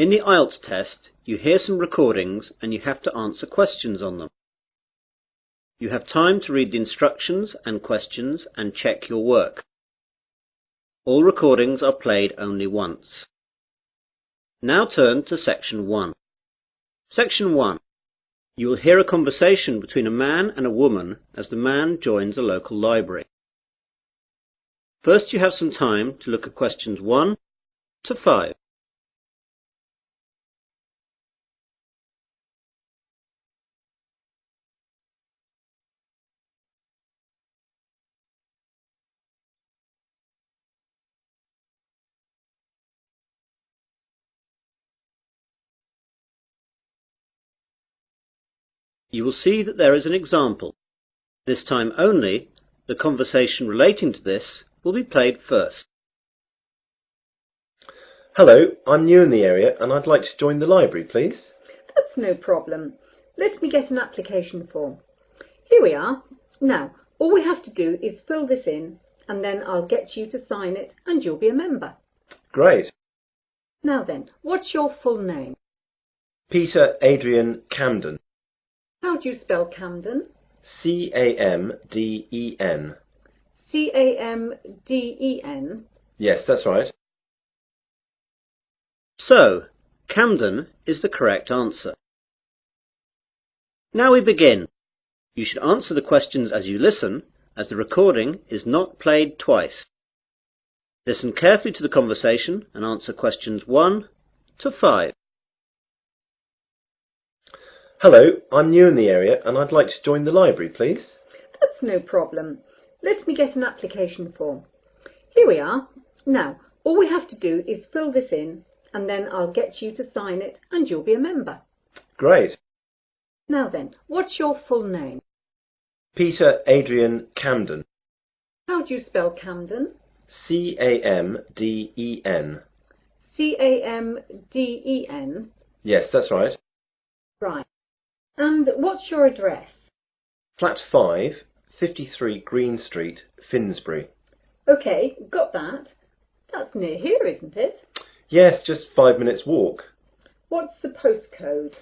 In the IELTS test, you hear some recordings and you have to answer questions on them. You have time to read the instructions and questions and check your work. All recordings are played only once. Now turn to Section 1. Section 1. You will hear a conversation between a man and a woman as the man joins a local library. First, you have some time to look at questions 1 to 5. You will see that there is an example. This time only, the conversation relating to this will be played first. Hello, I'm new in the area and I'd like to join the library, please. That's no problem. Let me get an application form. Here we are. Now, all we have to do is fill this in and then I'll get you to sign it and you'll be a member. Great. Now then, what's your full name? Peter Adrian Camden. How do you spell Camden? C-A-M-D-E-N. C-A-M-D-E-N? Yes, that's right. So, Camden is the correct answer. Now we begin. You should answer the questions as you listen, as the recording is not played twice. Listen carefully to the conversation and answer questions 1 to 5. Hello, I'm new in the area and I'd like to join the library, please. That's no problem. Let me get an application form. Here we are. Now, all we have to do is fill this in and then I'll get you to sign it and you'll be a member. Great. Now then, what's your full name? Peter Adrian Camden. How do you spell Camden? C-A-M-D-E-N. C-A-M-D-E-N? Yes, that's right. Right. And what's your address? Flat 5, 53 Green Street, Finsbury. OK, got that. That's near here, isn't it? Yes, just 5 minutes walk. What's the postcode?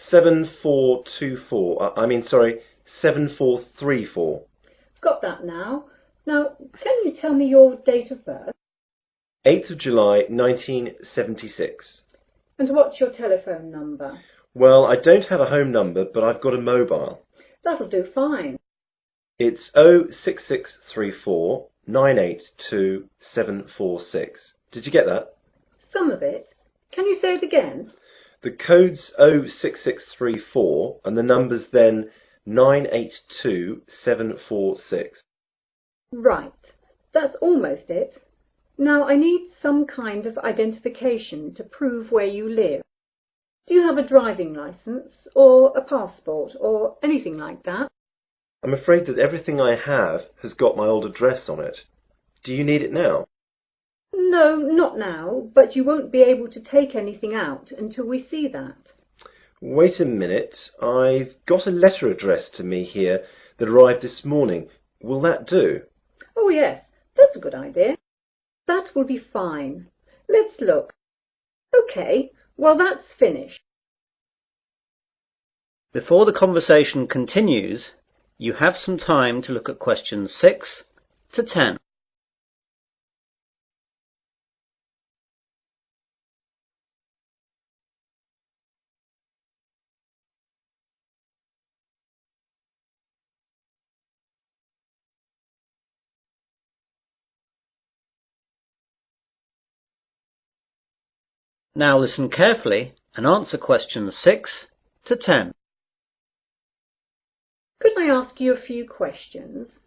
7434. Got that now. Now, can you tell me your date of birth? 8th of July 1976. And what's your telephone number? Well, I don't have a home number, but I've got a mobile. That'll do fine. It's 06634 982 746. Did you get that? Some of it. Can you say it again? The code's 06634 and the number's then 982 746. Right. That's almost it. Now I need some kind of identification to prove where you live. Do you have a driving licence or a passport or anything like that? I'm afraid that everything I have has got my old address on it. Do you need it now? No, not now, but you won't be able to take anything out until we see that. Wait a minute. I've got a letter addressed to me here that arrived this morning. Will that do? Oh yes, that's a good idea. That will be fine. Let's look. OK, well that's finished. Before the conversation continues, you have some time to look at questions 6 to 10. Now listen carefully and answer questions 6 to 10. Could I ask you a few questions?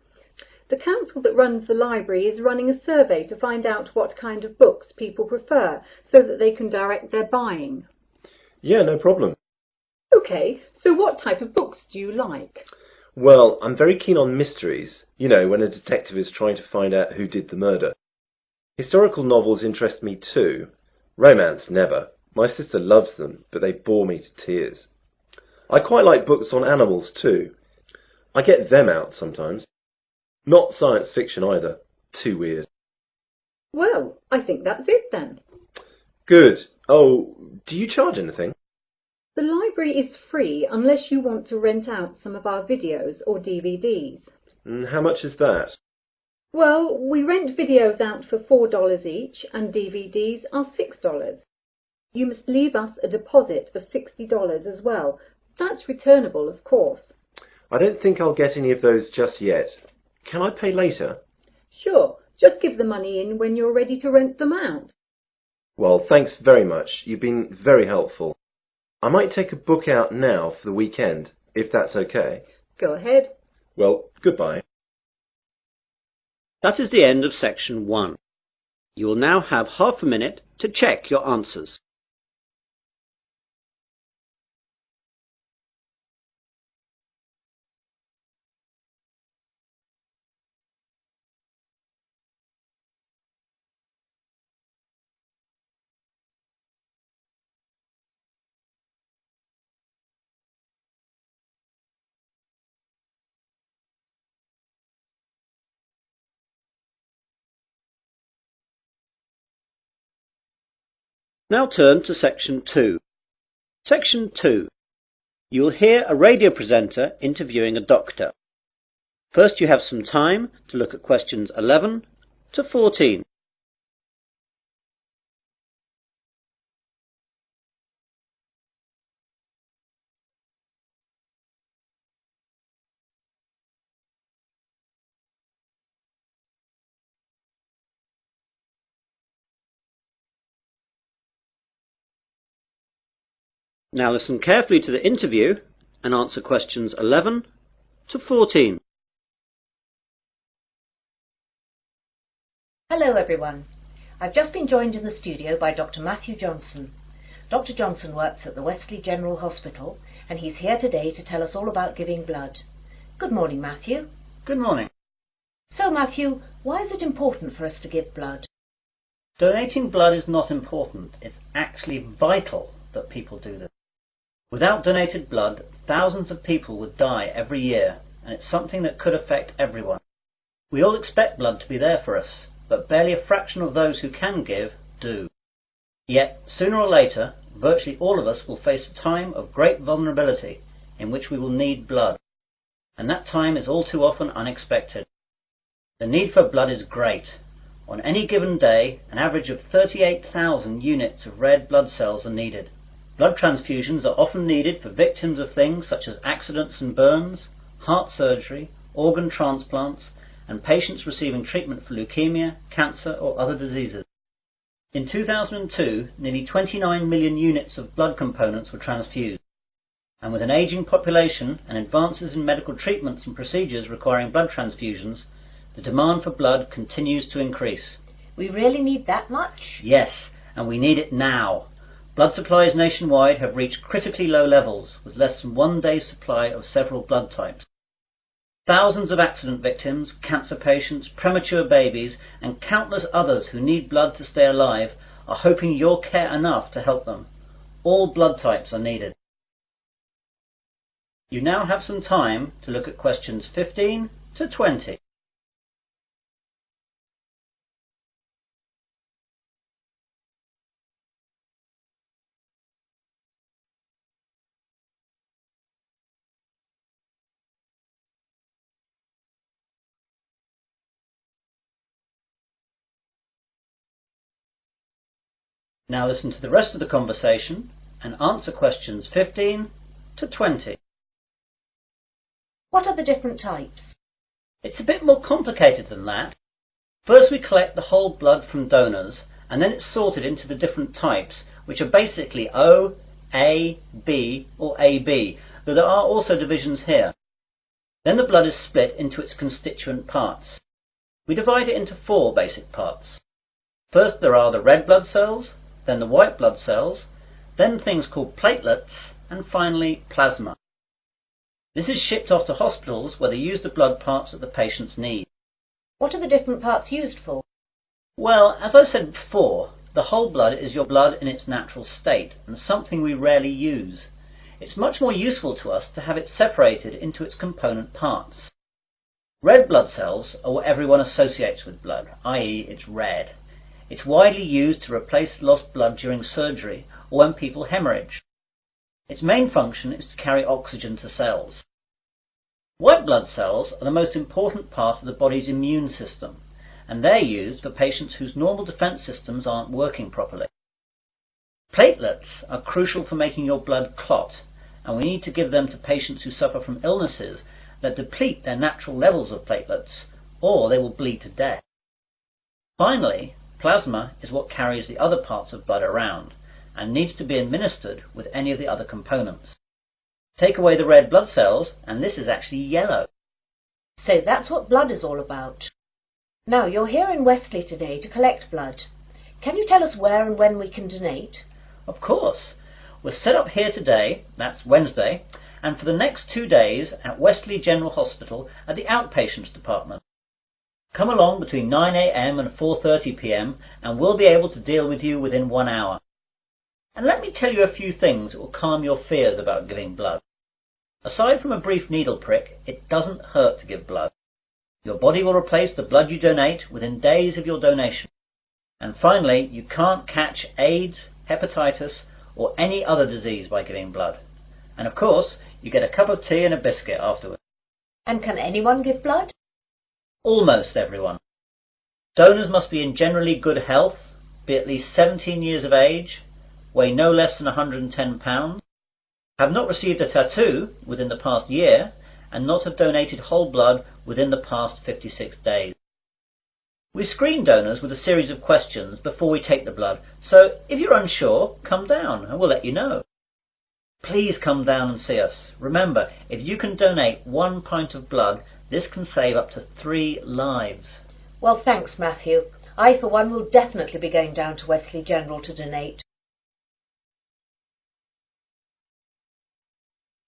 The council that runs the library is running a survey to find out what kind of books people prefer so that they can direct their buying. Yeah, no problem. OK, so what type of books do you like? Well, I'm very keen on mysteries. You know, when a detective is trying to find out who did the murder. Historical novels interest me too. Romance, never. My sister loves them, but they bore me to tears. I quite like books on animals too. I get them out sometimes. Not science fiction either. Too weird. Well, I think that's it then. Good. Oh, do you charge anything? The library is free unless you want to rent out some of our videos or DVDs. And how much is that? Well, we rent videos out for $4 each and DVDs are $6. You must leave us a deposit of $60 as well. That's returnable, of course. I don't think I'll get any of those just yet. Can I pay later? Sure, just give the money in when you're ready to rent them out. Well, thanks very much. You've been very helpful. I might take a book out now for the weekend, if that's okay. Go ahead. Well, goodbye. That is the end of section 1. You will now have half a minute to check your answers. Now turn to section 2. Section 2. You will hear a radio presenter interviewing a doctor. First you have some time to look at questions 11 to 14. Now listen carefully to the interview and answer questions 11 to 14. Hello everyone. I've just been joined in the studio by Dr. Matthew Johnson. Dr. Johnson works at the Wesley General Hospital and he's here today to tell us all about giving blood. Good morning, Matthew. Good morning. So Matthew, why is it important for us to give blood? Donating blood is not important. It's actually vital that people do this. Without donated blood, thousands of people would die every year, and it's something that could affect everyone. We all expect blood to be there for us, but barely a fraction of those who can give do. Yet, sooner or later, virtually all of us will face a time of great vulnerability in which we will need blood, and that time is all too often unexpected. The need for blood is great. On any given day, an average of 38,000 units of red blood cells are needed. Blood transfusions are often needed for victims of things such as accidents and burns, heart surgery, organ transplants, and patients receiving treatment for leukemia, cancer or other diseases. In 2002, nearly 29 million units of blood components were transfused, and with an aging population and advances in medical treatments and procedures requiring blood transfusions, the demand for blood continues to increase. We really need that much? Yes, and we need it now. Blood supplies nationwide have reached critically low levels, with less than 1 day's supply of several blood types. Thousands of accident victims, cancer patients, premature babies, and countless others who need blood to stay alive are hoping you'll care enough to help them. All blood types are needed. You now have some time to look at questions 15 to 20. Now listen to the rest of the conversation and answer questions 15 to 20. What are the different types? It's a bit more complicated than that. First we collect the whole blood from donors, and then it's sorted into the different types, which are basically O, A, B or AB, though there are also divisions here. Then the blood is split into its constituent parts. We divide it into 4 basic parts. First there are the red blood cells, then the white blood cells, then things called platelets, and finally plasma. This is shipped off to hospitals where they use the blood parts that the patients need. What are the different parts used for? Well, as I said before, the whole blood is your blood in its natural state, and something we rarely use. It's much more useful to us to have it separated into its component parts. Red blood cells are what everyone associates with blood, i.e. it's red. It's widely used to replace lost blood during surgery or when people hemorrhage. Its main function is to carry oxygen to cells. White blood cells are the most important part of the body's immune system, and they're used for patients whose normal defense systems aren't working properly. Platelets are crucial for making your blood clot, and we need to give them to patients who suffer from illnesses that deplete their natural levels of platelets, or they will bleed to death. Finally, plasma is what carries the other parts of blood around, and needs to be administered with any of the other components. Take away the red blood cells, and this is actually yellow. So that's what blood is all about. Now, you're here in Wesley today to collect blood. Can you tell us where and when we can donate? Of course. We're set up here today, that's Wednesday, and for the next 2 days at Wesley General Hospital at the outpatients department. Come along between 9 a.m. and 4:30 p.m. and we'll be able to deal with you within 1 hour. And let me tell you a few things that will calm your fears about giving blood. Aside from a brief needle prick, it doesn't hurt to give blood. Your body will replace the blood you donate within days of your donation. And finally, you can't catch AIDS, hepatitis, or any other disease by giving blood. And of course, you get a cup of tea and a biscuit afterwards. And can anyone give blood? Almost everyone. Donors must be in generally good health, be at least 17 years of age, weigh no less than 110 pounds, have not received a tattoo within the past year, and not have donated whole blood within the past 56 days. We screen donors with a series of questions before we take the blood, so if you're unsure, come down and we'll let you know. Please come down and see us. Remember, if you can donate 1 pint of blood, this can save up to 3 lives. Well, thanks, Matthew. I, for one, will definitely be going down to Wesley General to donate.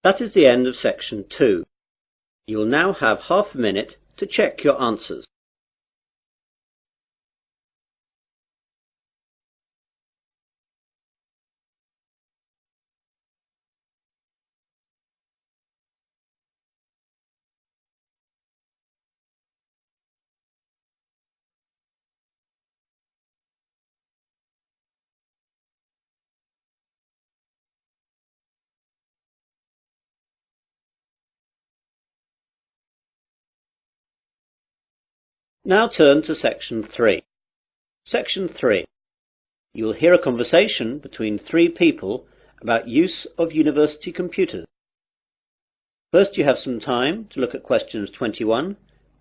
That is the end of section 2. You will now have half a minute to check your answers. Now turn to section 3. Section 3. You will hear a conversation between 3 people about use of university computers. First, you have some time to look at questions 21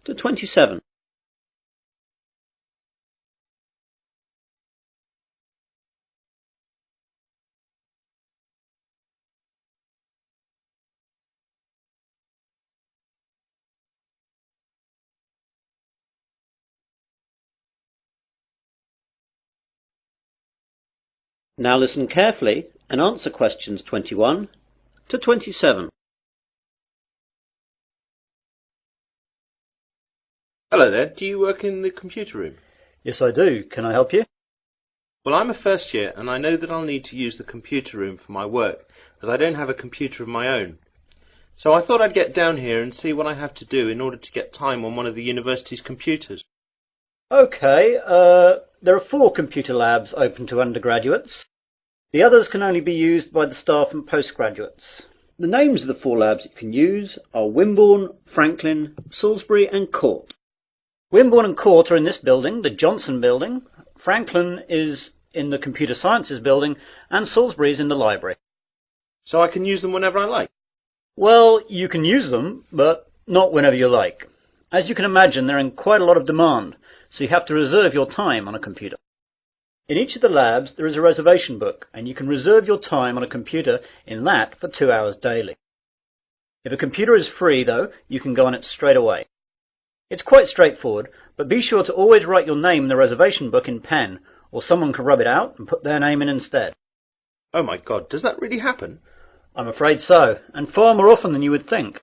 to 27. Now listen carefully and answer questions 21 to 27. Hello there, do you work in the computer room? Yes, I do. Can I help you? Well, I'm a first year and I know that I'll need to use the computer room for my work, as I don't have a computer of my own. So I thought I'd get down here and see what I have to do in order to get time on one of the university's computers. Okay, there are 4 computer labs open to undergraduates. The others can only be used by the staff and postgraduates. The names of the 4 labs you can use are Wimborne, Franklin, Salisbury and Court. Wimborne and Court are in this building, the Johnson building. Franklin is in the Computer Sciences building, and Salisbury is in the library. So I can use them whenever I like? Well, you can use them, but not whenever you like. As you can imagine, they're in quite a lot of demand, so you have to reserve your time on a computer. In each of the labs there is a reservation book, and you can reserve your time on a computer in that for 2 hours daily. If a computer is free, though, you can go on it straight away. It's quite straightforward, but be sure to always write your name in the reservation book in pen, or someone can rub it out and put their name in instead. Oh my God, does that really happen? I'm afraid so, and far more often than you would think.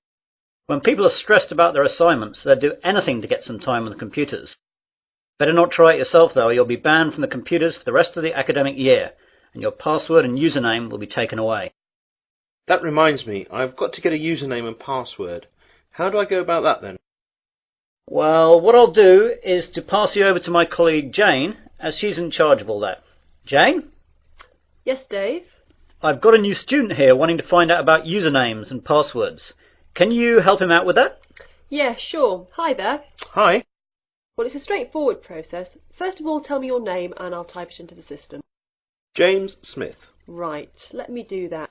When people are stressed about their assignments, they'll do anything to get some time on the computers. Better not try it yourself, though, or you'll be banned from the computers for the rest of the academic year, and your password and username will be taken away. That reminds me, I've got to get a username and password. How do I go about that then? Well, what I'll do is to pass you over to my colleague Jane, as she's in charge of all that. Jane? Yes, Dave? I've got a new student here wanting to find out about usernames and passwords. Can you help him out with that? Yeah, sure. Hi there. Hi. Well, it's a straightforward process. First of all, tell me your name and I'll type it into the system. James Smith. Right, let me do that.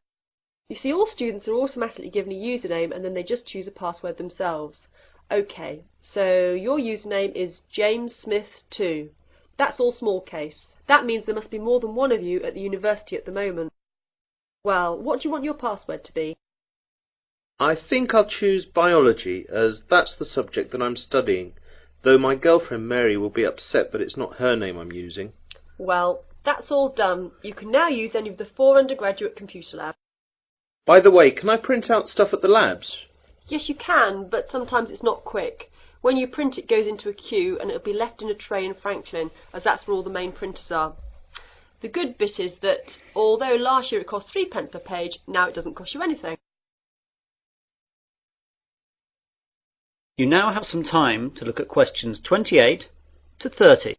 You see, all students are automatically given a username and then they just choose a password themselves. OK, so your username is James Smith 2. That's all small case. That means there must be more than one of you at the university at the moment. Well, what do you want your password to be? I think I'll choose biology, as that's the subject that I'm studying, though my girlfriend Mary will be upset that it's not her name I'm using. Well, that's all done. You can now use any of the 4 undergraduate computer labs. By the way, can I print out stuff at the labs? Yes, you can, but sometimes it's not quick. When you print, it goes into a queue and it'll be left in a tray in Franklin, as that's where all the main printers are. The good bit is that, although last year it cost 3p per page, now it doesn't cost you anything. You now have some time to look at questions 28 to 30.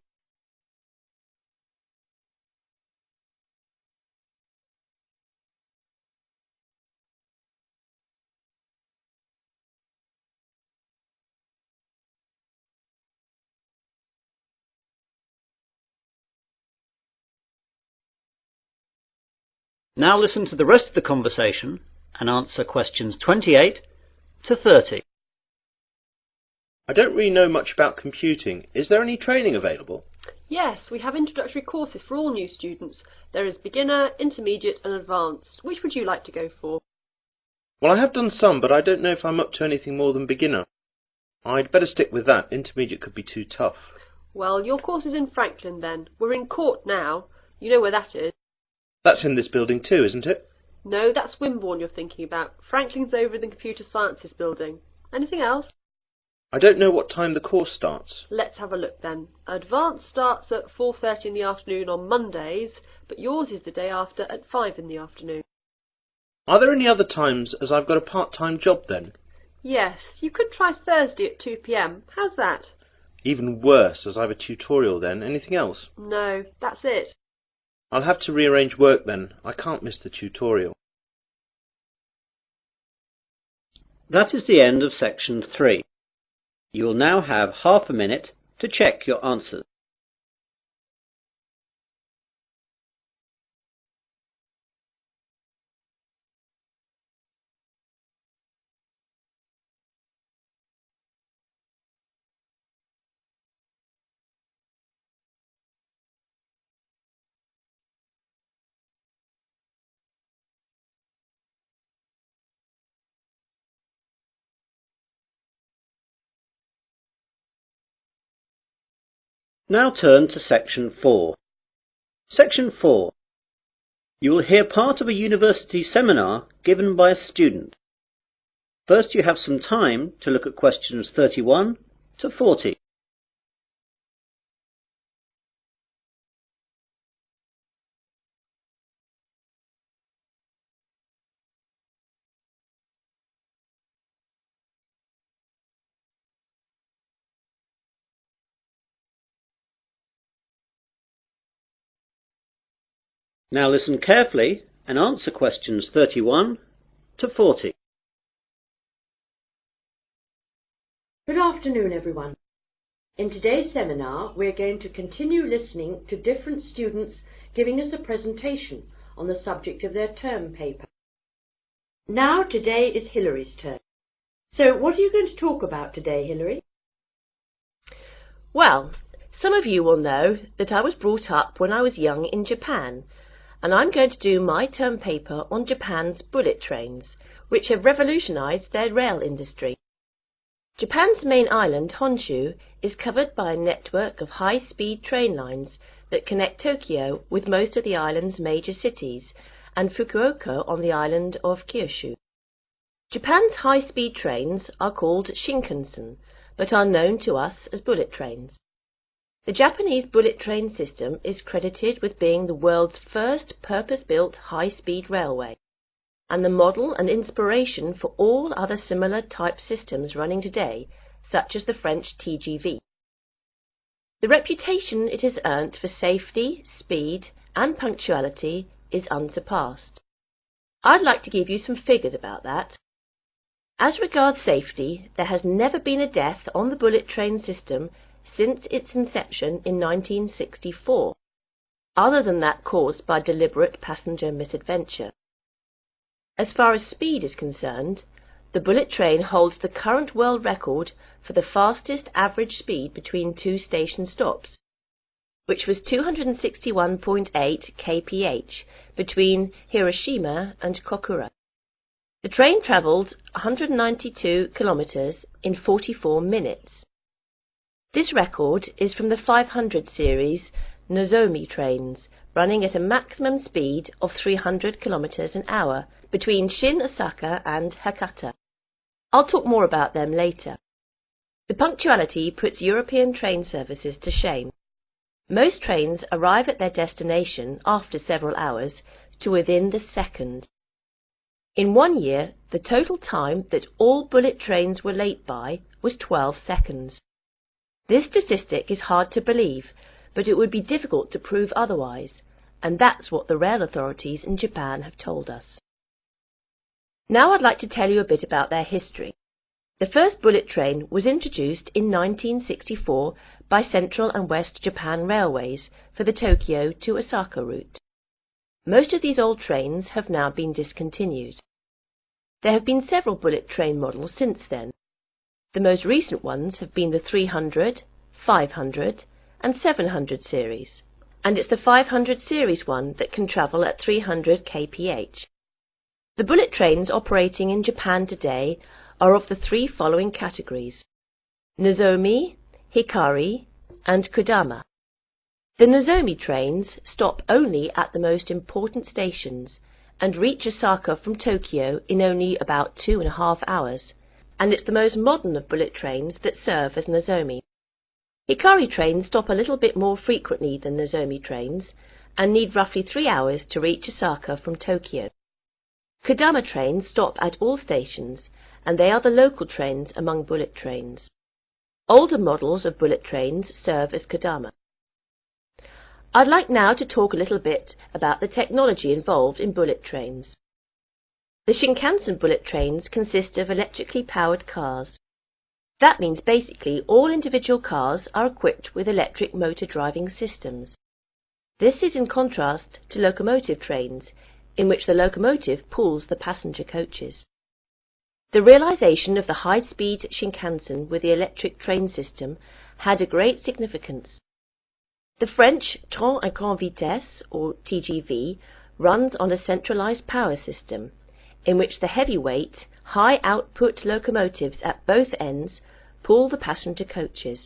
Now listen to the rest of the conversation and answer questions 28 to 30. I don't really know much about computing. Is there any training available? Yes, we have introductory courses for all new students. There is beginner, intermediate and advanced. Which would you like to go for? Well, I have done some, but I don't know if I'm up to anything more than beginner. I'd better stick with that. Intermediate could be too tough. Well, your course is in Franklin then. We're in Court now. You know where that is? That's in this building too, isn't it? No, that's Wimborne you're thinking about. Franklin's over in the Computer Sciences building. Anything else? I don't know what time the course starts. Let's have a look then. Advanced starts at 4:30 in the afternoon on Mondays, but yours is the day after at 5 in the afternoon. Are there any other times, as I've got a part-time job then? Yes, you could try Thursday at 2 p.m. How's that? Even worse, as I've a tutorial then. Anything else? No, that's it. I'll have to rearrange work then. I can't miss the tutorial. That is the end of section 3. You will now have half a minute to check your answers. Now turn to section 4. Section 4. You will hear part of a university seminar given by a student. First, you have some time to look at questions 31 to 40. Now listen carefully and answer questions 31 to 40. Good afternoon, everyone. In today's seminar, we're going to continue listening to different students giving us a presentation on the subject of their term paper. Now, today is Hillary's turn. So, what are you going to talk about today, Hillary? Well, some of you will know that I was brought up when I was young in Japan, and I'm going to do my term paper on Japan's bullet trains, which have revolutionized their rail industry. Japan's main island, Honshu, is covered by a network of high-speed train lines that connect Tokyo with most of the island's major cities and Fukuoka on the island of Kyushu. Japan's high-speed trains are called Shinkansen, but are known to us as bullet trains. The Japanese bullet train system is credited with being the world's first purpose-built high-speed railway, and the model and inspiration for all other similar type systems running today, such as the French TGV. The reputation it has earned for safety, speed and punctuality is unsurpassed. I'd like to give you some figures about that. As regards safety, there has never been a death on the bullet train system since its inception in 1964, other than that caused by deliberate passenger misadventure. As far as speed is concerned, the bullet train holds the current world record for the fastest average speed between two station stops, which was 261.8 kph between Hiroshima and Kokura. The train travelled 192 kilometres in 44 minutes. This record is from the 500 series Nozomi trains, running at a maximum speed of 300 kilometres an hour between Shin Osaka and Hakata. I'll talk more about them later. The punctuality puts European train services to shame. Most trains arrive at their destination after several hours to within the second. In 1 year, the total time that all bullet trains were late by was 12 seconds. This statistic is hard to believe, but it would be difficult to prove otherwise, and that's what the rail authorities in Japan have told us. Now I'd like to tell you a bit about their history. The first bullet train was introduced in 1964 by Central and West Japan Railways for the Tokyo to Osaka route. Most of these old trains have now been discontinued. There have been several bullet train models since then. The most recent ones have been the 300, 500 and 700 series, and it's the 500 series one that can travel at 300 kph. The bullet trains operating in Japan today are of the three following categories: Nozomi, Hikari and Kodama. The Nozomi trains stop only at the most important stations and reach Osaka from Tokyo in only about 2.5 hours, and it's the most modern of bullet trains that serve as Nozomi. Hikari trains stop a little bit more frequently than Nozomi trains and need roughly 3 hours to reach Osaka from Tokyo. Kodama trains stop at all stations, and they are the local trains among bullet trains. Older models of bullet trains serve as Kodama. I'd like now to talk a little bit about the technology involved in bullet trains. The Shinkansen bullet trains consist of electrically powered cars. That means basically all individual cars are equipped with electric motor driving systems. This is in contrast to locomotive trains, in which the locomotive pulls the passenger coaches. The realization of the high-speed Shinkansen with the electric train system had a great significance. The French Train à grande vitesse, or TGV, runs on a centralized power system, in which the heavyweight, high-output locomotives at both ends pull the passenger coaches.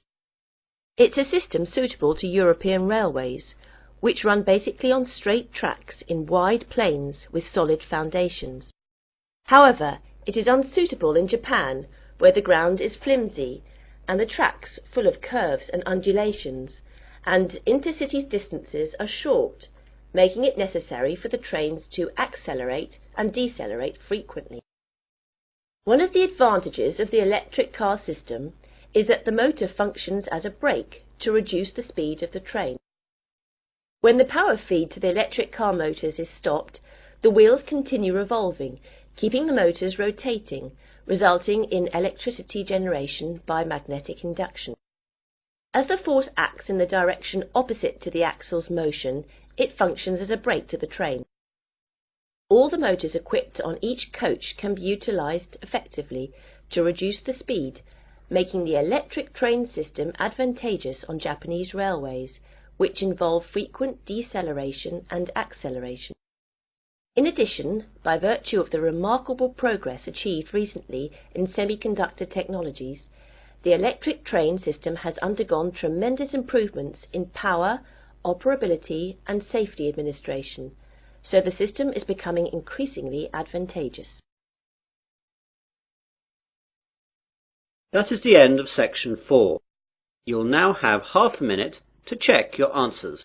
It's a system suitable to European railways, which run basically on straight tracks in wide plains with solid foundations. However, it is unsuitable in Japan, where the ground is flimsy and the tracks full of curves and undulations, and intercity distances are short, making it necessary for the trains to accelerate and decelerate frequently. One of the advantages of the electric car system is that the motor functions as a brake to reduce the speed of the train. When the power feed to the electric car motors is stopped, the wheels continue revolving, keeping the motors rotating, resulting in electricity generation by magnetic induction. As the force acts in the direction opposite to the axle's motion, it functions as a brake to the train. All the motors equipped on each coach can be utilized effectively to reduce the speed, making the electric train system advantageous on Japanese railways, which involve frequent deceleration and acceleration. In addition, by virtue of the remarkable progress achieved recently in semiconductor technologies, the electric train system has undergone tremendous improvements in power, operability and safety administration, so the system is becoming increasingly advantageous. That is the end of section 4. You'll now have half a minute to check your answers.